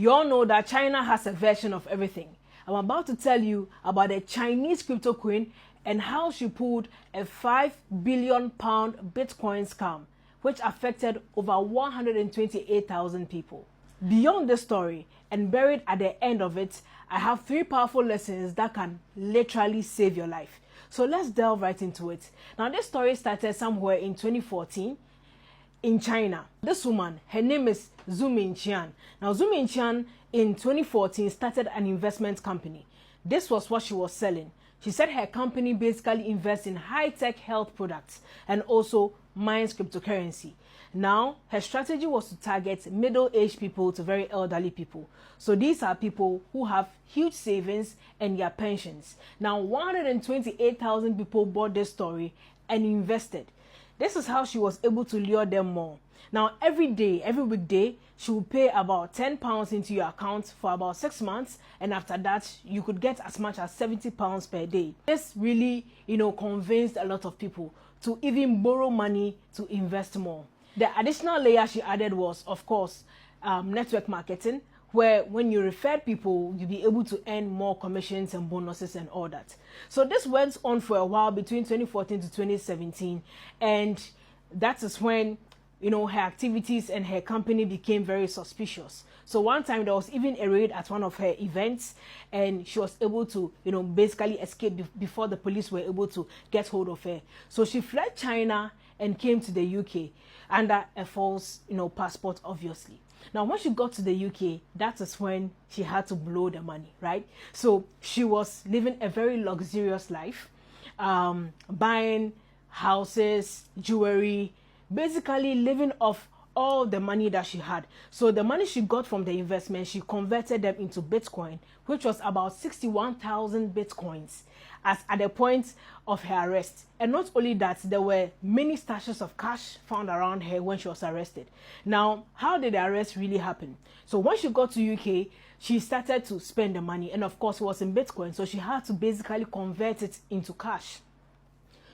You all know that China has a version of everything. I'm about to tell you about a Chinese crypto queen and how she pulled a £5 billion Bitcoin scam, which affected over 128,000 people. Beyond this story, and buried at the end of it, I have 3 powerful lessons that can literally save your life. So let's delve right into it. Now, this story started somewhere in 2014 in China. This woman, her name is Zhu Mingqian. Now, Zhu Mingqian in 2014 started an investment company. This was what she was selling. She said her company basically invests in high-tech health products and also mines cryptocurrency. Now, her strategy was to target middle-aged people to very elderly people. So these are people who have huge savings and their pensions. Now, 128,000 people bought this story and invested. This is how she was able to lure them more. Now, every weekday, she will pay about £10 into your account for about 6 months, and after that, you could get as much as £70 per day. This really, convinced a lot of people to even borrow money to invest more. The additional layer she added was, of course, network marketing, where when you refer people, you'll be able to earn more commissions and bonuses and all that. So this went on for a while between 2014 to 2017, and that is when her activities and her company became very suspicious. So one time there was even a raid at one of her events, and she was able to basically escape before the police were able to get hold of her. So she fled China and came to the UK under a false passport, obviously. Now, when she got to the UK, that is when she had to blow the money, right? So she was living a very luxurious life, buying houses, jewelry, basically living off all the money that she had. So the money she got from the investment, she converted them into Bitcoin, which was about 61,000 Bitcoins at the point of her arrest. And not only that, there were many stashes of cash found around her when she was arrested. Now, how did the arrest really happen? So when she got to UK, she started to spend the money, and of course it was in Bitcoin, so she had to basically convert it into cash.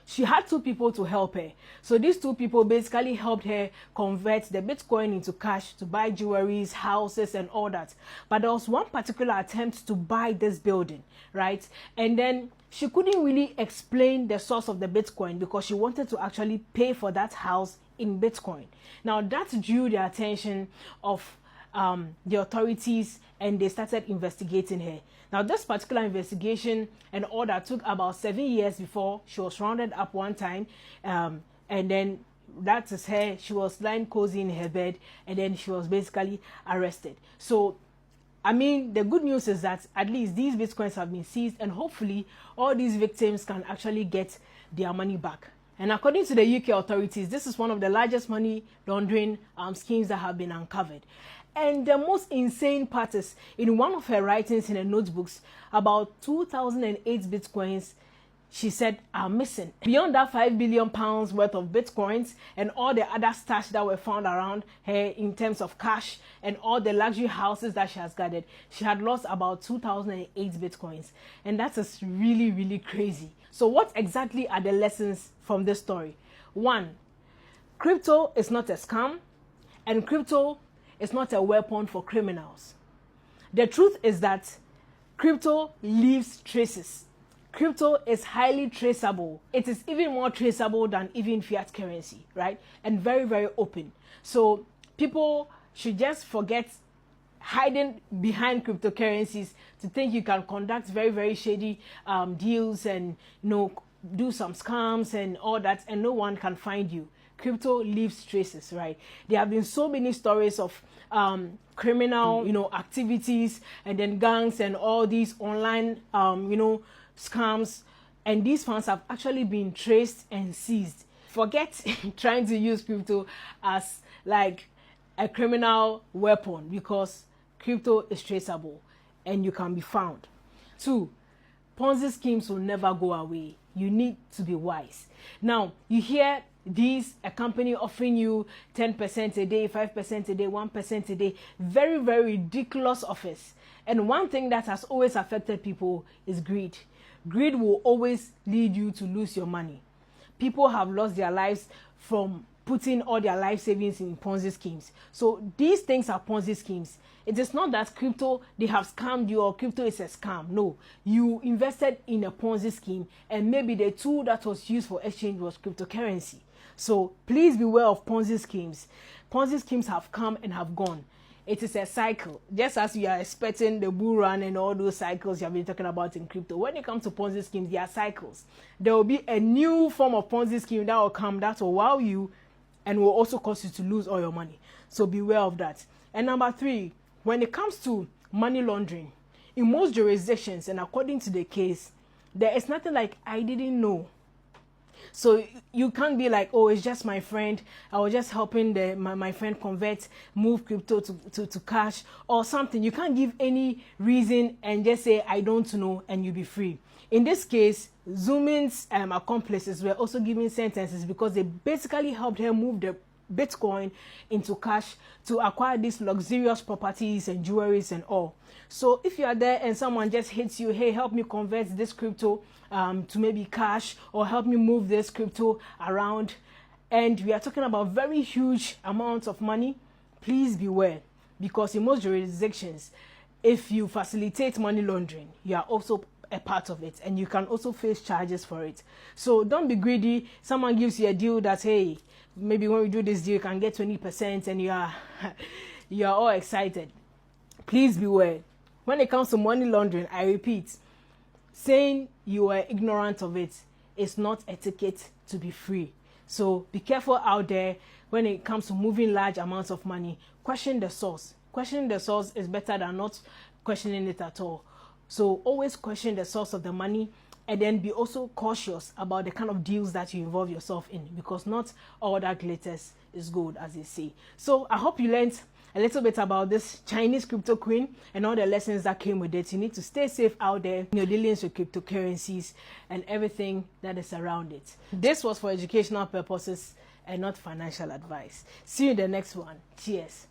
She had 2 people to help her. So these 2 people basically helped her convert the Bitcoin into cash to buy jewelries, houses, and all that. But there was one particular attempt to buy this building, right? And then she couldn't really explain the source of the Bitcoin because she wanted to actually pay for that house in Bitcoin. Now that drew the attention of the authorities, and they started investigating her. Now, this particular investigation and all that took about 7 years before she was rounded up one time, and then that is her. She was lying cozy in her bed, and then she was basically arrested. So, I mean, the good news is that at least these Bitcoins have been seized, and hopefully all these victims can actually get their money back. And according to the UK authorities, this is one of the largest money laundering schemes that have been uncovered. And the most insane part is, in one of her writings in her notebooks, about 2008 Bitcoins, she said, are missing. Beyond that £5 billion worth of Bitcoins and all the other stash that were found around her in terms of cash and all the luxury houses that she has gathered, she had lost about 2008 Bitcoins. And that is really, really crazy. So what exactly are the lessons from this story? 1, crypto is not a scam, and crypto is not a weapon for criminals. The truth is that crypto leaves traces. Crypto is highly traceable. It is even more traceable than even fiat currency, right? And very, very open. So people should just forget hiding behind cryptocurrencies to think you can conduct very, very shady deals and do some scams and all that, and no one can find you. Crypto leaves traces, right? There have been so many stories of criminal, activities, and then gangs and all these online, scams, and these funds have actually been traced and seized. Forget trying to use crypto as like a criminal weapon, because crypto is traceable and you can be found. 2, Ponzi schemes will never go away. You need to be wise. Now, you hear a company offering you 10% a day, 5% a day, 1% a day, very, very ridiculous offers. And one thing that has always affected people is greed. Greed will always lead you to lose your money. People have lost their lives from putting all their life savings in Ponzi schemes. So these things are Ponzi schemes. It is not that crypto, they have scammed you or crypto is a scam. No, you invested in a Ponzi scheme and maybe the tool that was used for exchange was cryptocurrency. So please beware of Ponzi schemes. Ponzi schemes have come and have gone. It is a cycle. Just as you are expecting the bull run and all those cycles you have been talking about in crypto, when it comes to Ponzi schemes, there are cycles. There will be a new form of Ponzi scheme that will come that will wow you and will also cause you to lose all your money. So beware of that. And number 3, when it comes to money laundering, in most jurisdictions and according to the case, there is nothing like I didn't know. So you can't be like, oh, it's just my friend. I was just helping my friend move crypto to cash or something. You can't give any reason and just say, I don't know, and you'll be free. In this case, Zumin's accomplices were also given sentences because they basically helped her move the Bitcoin into cash to acquire these luxurious properties and jewelries and all. So if you are there and someone just hits you, hey, help me convert this crypto to maybe cash, or help me move this crypto around, and we are talking about very huge amounts of money, please beware, because in most jurisdictions, if you facilitate money laundering, you are also a part of it and you can also face charges for it. So don't be greedy. Someone gives you a deal that, hey, maybe when we do this deal you can get 20% and you are all excited. Please beware. When it comes to money laundering, I repeat, saying you are ignorant of it is not etiquette to be free. So be careful out there when it comes to moving large amounts of money. Question the source. Questioning the source is better than not questioning it at all. So always question the source of the money, and then be also cautious about the kind of deals that you involve yourself in, because not all that glitters is gold, as they say. So I hope you learned a little bit about this Chinese crypto queen and all the lessons that came with it. You need to stay safe out there in your dealings with cryptocurrencies and everything that is around it. This was for educational purposes and not financial advice. See you in the next one. Cheers.